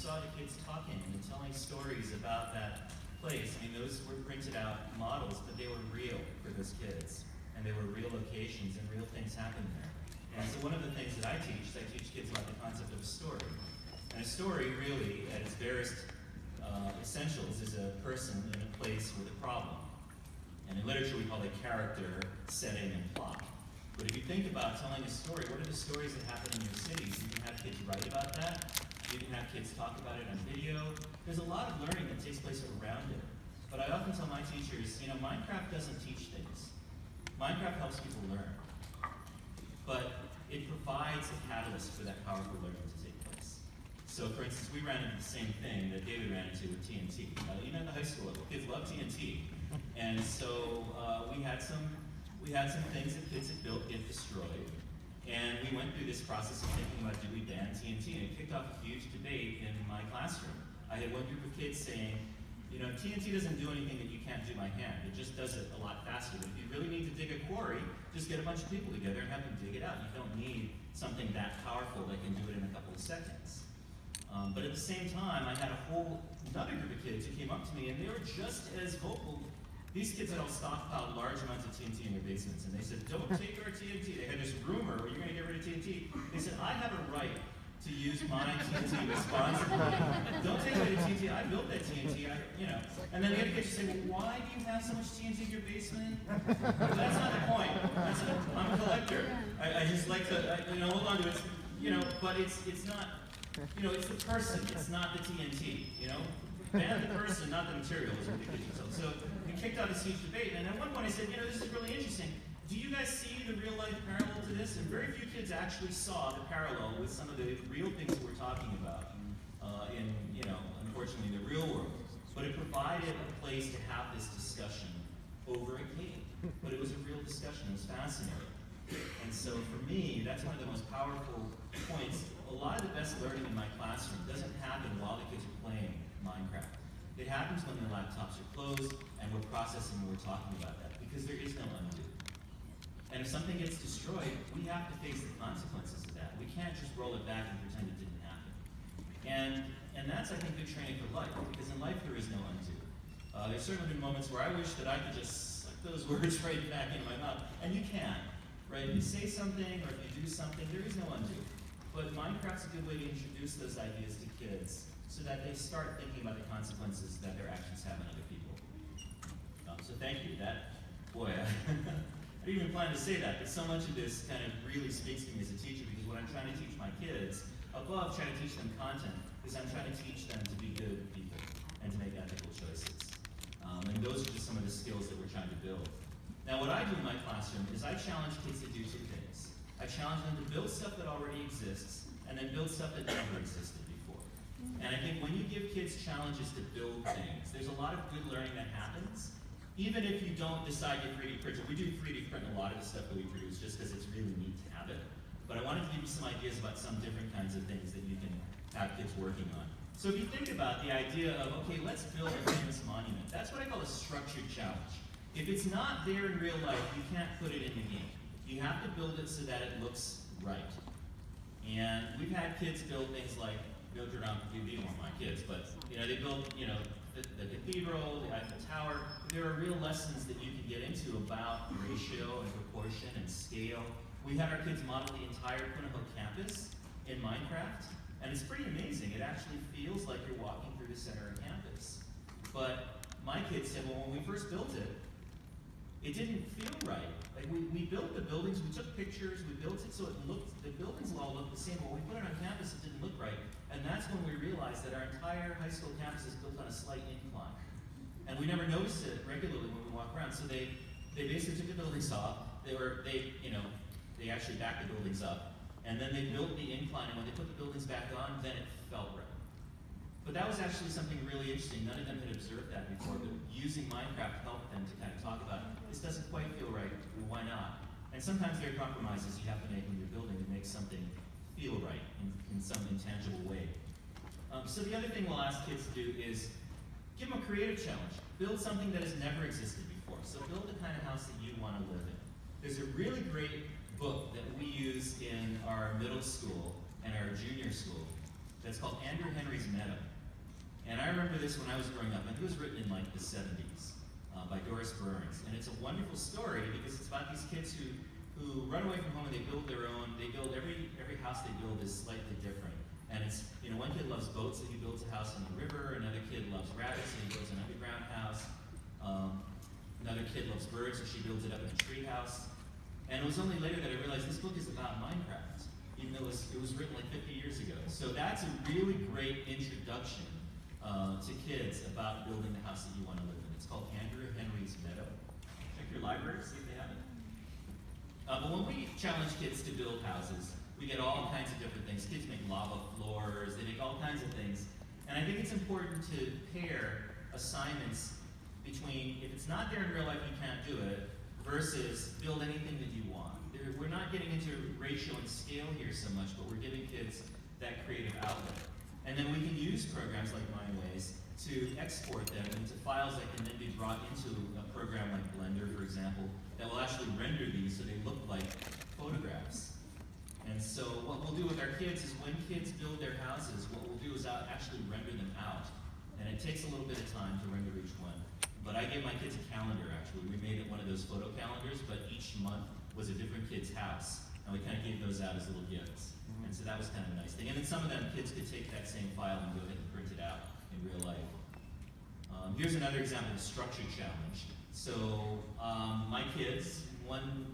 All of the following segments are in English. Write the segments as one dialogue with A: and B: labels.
A: saw the kids talking and telling stories about that place. I mean, those were printed out models, but they were real for those kids. And they were real locations and real things happened there. And so one of the things that I teach kids about the concept of a story. And a story, really, at its barest essentials, is a person in a place with a problem. And in literature, we call it character, setting, and plot. But if you think about telling a story, what are the stories that happen in your cities? You can have kids write about that. You can have kids talk about it on video. There's a lot of learning that takes place around it. But I often tell my teachers, Minecraft doesn't teach things. Minecraft helps people learn. But it provides a catalyst for that powerful learning to take place. So, for instance, we ran into the same thing that David ran into with TNT. At the high school level, kids love TNT. And so we had some things that kids had built get destroyed. And we went through this process of thinking about, do we ban TNT? And it kicked off a huge debate in my classroom. I had one group of kids saying, TNT doesn't do anything that you can't do by hand. It just does it a lot faster. But if you really need to dig a quarry, just get a bunch of people together and have them dig it out. You don't need something that powerful that can do it in a couple of seconds. But at the same time, I had another group of kids who came up to me, and they were just as vocal. These kids had all stockpiled large amounts of TNT in their basements, and they said, don't take our TNT. They had this rumor where you're going to get rid of TNT. They said, I have a right to use my TNT responsibly. Don't take away the TNT. I built that TNT. And then the other kids would say, well, why do you have so much TNT in your basement? But that's not the point. I'm a collector. I just like to, hold on to it. But it's not, it's the person. It's not the TNT. Ban the person, not the material, is what the kids would tell. So we kicked out this huge debate, and at one point I said, this is really interesting. Do you guys see the real life parallel to this? And very few kids actually saw the parallel with some of the real things that we're talking about in, unfortunately, the real world. But it provided a place to have this discussion over a game. But it was a real discussion. It was fascinating. And so for me, that's one of the most powerful points. A lot of the best learning in my classroom doesn't happen while the kids are playing Minecraft. It happens when their laptops are closed and we're processing and we're talking about that, because there is no undo. And if something gets destroyed, we have to face the consequences of that. We can't just roll it back and pretend it didn't happen. And that's, I think, good training for life, because in life there is no undo. There's certainly been moments where I wish that I could just suck those words right back into my mouth, and you can, right? If you say something or if you do something, there is no undo. But Minecraft's a good way to introduce those ideas to kids so that they start thinking about the consequences that their actions have on other people. So thank you. I didn't even plan to say that, but so much of this kind of really speaks to me as a teacher, because what I'm trying to teach my kids, above trying to teach them content, is I'm trying to teach them to be good people and to make ethical choices. And those are just some of the skills that we're trying to build. Now, what I do in my classroom is I challenge kids to do two things. I challenge them to build stuff that already exists, and then build stuff that never existed before. And I think when you give kids challenges to build things, there's a lot of good learning that happens. Even if you don't decide to 3D print it, we do 3D print a lot of the stuff that we produce just because it's really neat to have it. But I wanted to give you some ideas about some different kinds of things that you can have kids working on. So if you think about the idea of, okay, let's build a famous monument, that's what I call a structured challenge. If it's not there in real life, you can't put it in the game. You have to build it so that it looks right. And we've had kids build things like Notre Dame, these weren't my kids, but they built, the cathedral, the Eiffel Tower. There are real lessons that you can get into about ratio and proportion and scale. We had our kids model the entire Quinnipiac campus in Minecraft, and it's pretty amazing. It actually feels like you're walking through the center of campus. But my kids said, well, when we first built it, it didn't feel right. Like we built the buildings, we took pictures, we built it so the buildings all looked the same, but when we put it on campus, it didn't look right. And that's when we realized that our entire high school campus is built on a slight incline. And we never noticed it regularly when we walk around. So they basically took the buildings off. They actually backed the buildings up. And then they built the incline, and when they put the buildings back on, then it felt right. But that was actually something really interesting. None of them had observed that before, but using Minecraft helped them to kind of talk about, this doesn't quite feel right, well, why not? And sometimes there are compromises you have to make when you're building to make something feel right in some intangible way. So the other thing we'll ask kids to do is give them a creative challenge. Build something that has never existed before. So build the kind of house that you want to live in. There's a really great book that we use in our middle school and our junior school that's called Andrew Henry's Meadow. And I remember this when I was growing up, and it was written in like the 70s by Doris Burns. And it's a wonderful story because it's about these kids who run away from home and they build their own. They build every house they build is slightly different. And it's, you know, one kid loves boats and he builds a house on the river. Another kid loves rabbits and he builds an underground house. Another kid loves birds and she builds it up in a tree house. And it was only later that I realized this book is about Minecraft, even though it was written like 50 years ago. So that's a really great introduction to kids about building the house that you want to live in. It's called Andrew Henry's Meadow. Check your library, see if they have it. But when we challenge kids to build houses, we get all kinds of different things. Kids make lava floors, they make all kinds of things. And I think it's important to pair assignments between, if it's not there in real life, you can't do it, versus build anything that you want. We're not getting into ratio and scale here so much, but we're giving kids that creative outlet. And then we can use programs like MindWays to export them into files that can then be brought into a program like Blender, for example, that will actually render these so they look like photographs. And so what we'll do with our kids is when kids build their houses, what we'll do is actually render them out. And it takes a little bit of time to render each one. But I gave my kids a calendar, actually. We made it one of those photo calendars, but each month was a different kid's house. And we kind of gave those out as little gifts. And so that was kind of a nice thing. And then some of them kids could take that same file and go ahead and print it out in real life. Here's another example of a structure challenge. So my kids, one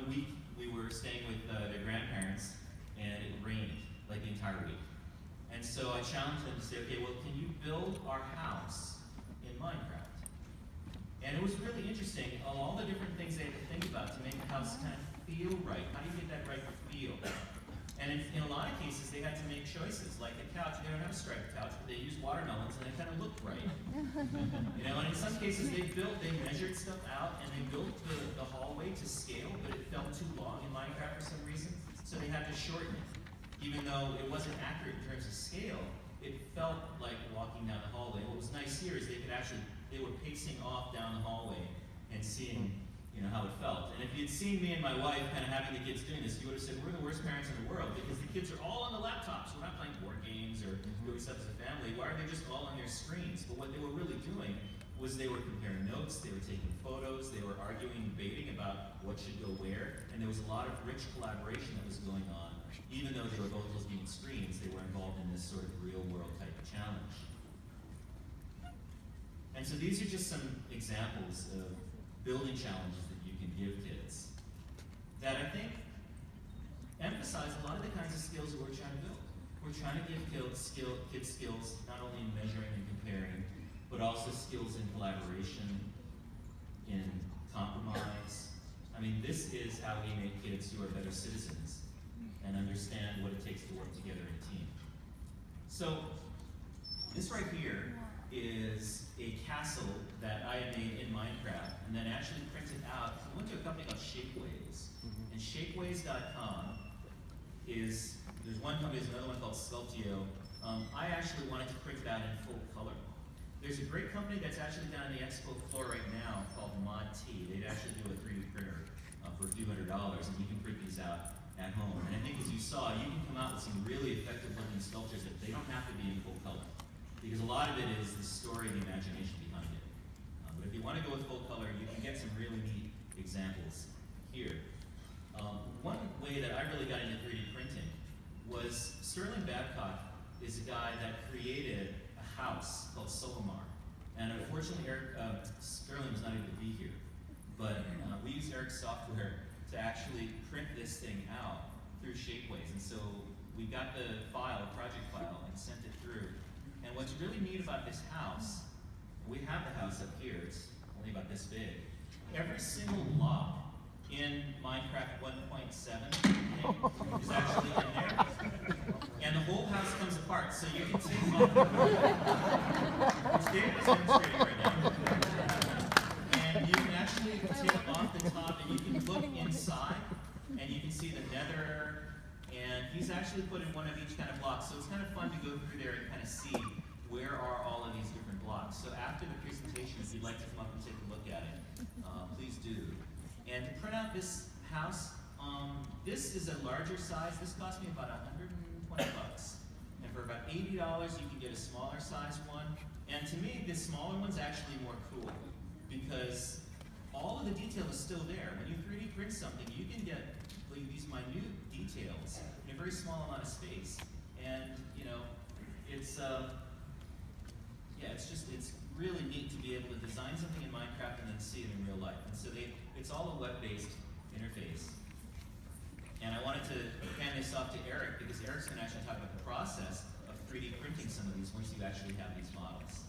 A: week we were staying with their grandparents and it rained like the entire week. And so I challenged them to say, okay, well, can you build our house in Minecraft? And it was really interesting, all the different things they had to think about to make the house kind of feel right. How do you get that right feel? And in a lot of cases, they had to make choices, like a couch. They don't have a striped couch, but they used watermelons, and they kind of looked right. You know, and in some cases, they measured stuff out, and they built the hallway to scale, but it felt too long in Minecraft for some reason, so they had to shorten it. Even though it wasn't accurate in terms of scale, it felt like walking down the hallway. What was nice here is they were pacing off down the hallway and seeing, you know, how it felt. And if you'd seen me and my wife kind of having the kids doing this, you would have said, we're the worst parents in the world because the kids are all on the laptops. We're not playing board games or doing stuff as a family. Why are they just all on their screens? But what they were really doing was they were comparing notes, they were taking photos, they were arguing, debating about what should go where, and there was a lot of rich collaboration that was going on. Even though they were both looking at screens, they were involved in this sort of real-world type of challenge. And so these are just some examples of building challenges that you can give kids that I think emphasize a lot of the kinds of skills that we're trying to build. We're trying to give kids skills not only in measuring and comparing, but also skills in collaboration, in compromise. I mean, this is how we make kids who are better citizens and understand what it takes to work together in a team. So this right here is a castle that I had made in Minecraft and then actually printed out. I went to a company called Shapeways. And Shapeways.com is, there's one company, there's another one called Sculptio. I actually wanted to print it out in full color. There's a great company that's actually down in the expo floor right now called Mod T. They'd actually do a 3D printer for a few $100s, and you can print these out at home. And I think as you saw, you can come out with some really effective looking sculptures that they don't have to be in full color. Because a lot of it is the story and the imagination behind it. But if you want to go with full color, you can get some really neat examples here. One way that I really got into 3D printing was Sterling Babcock is a guy that created a house called Solomar. And unfortunately, Sterling was not able to be here. But we used Eric's software to actually print this thing out through Shapeways. And so we got the file, project file, and sent it through. And what's really neat about this house, we have the house up here, it's only about this big. Every single block in Minecraft 1.7 is actually in there. And the whole house comes apart, so you can take off the which David is demonstrating right now. And you can actually take off the top and you can look inside and you can see the nether. And he's actually put in one of each kind of block. So it's kind of fun to go through there and kind of see where are all of these different blocks. So after the presentation, if you'd like to come up and take a look at it, please do. And to print out this house, this is a larger size. This cost me about $120. And for about 80 $80, you can get a smaller size one. And to me, the smaller one's actually more cool because all of the detail is still there. When you 3D print something, you can get like, these minute details in a very small amount of space. And you know, it's it's really neat to be able to design something in Minecraft and then see it in real life. And so it's all a web-based interface. And I wanted to hand this off to Eric because Eric's going to actually talk about the process of 3D printing some of these once you actually have these models.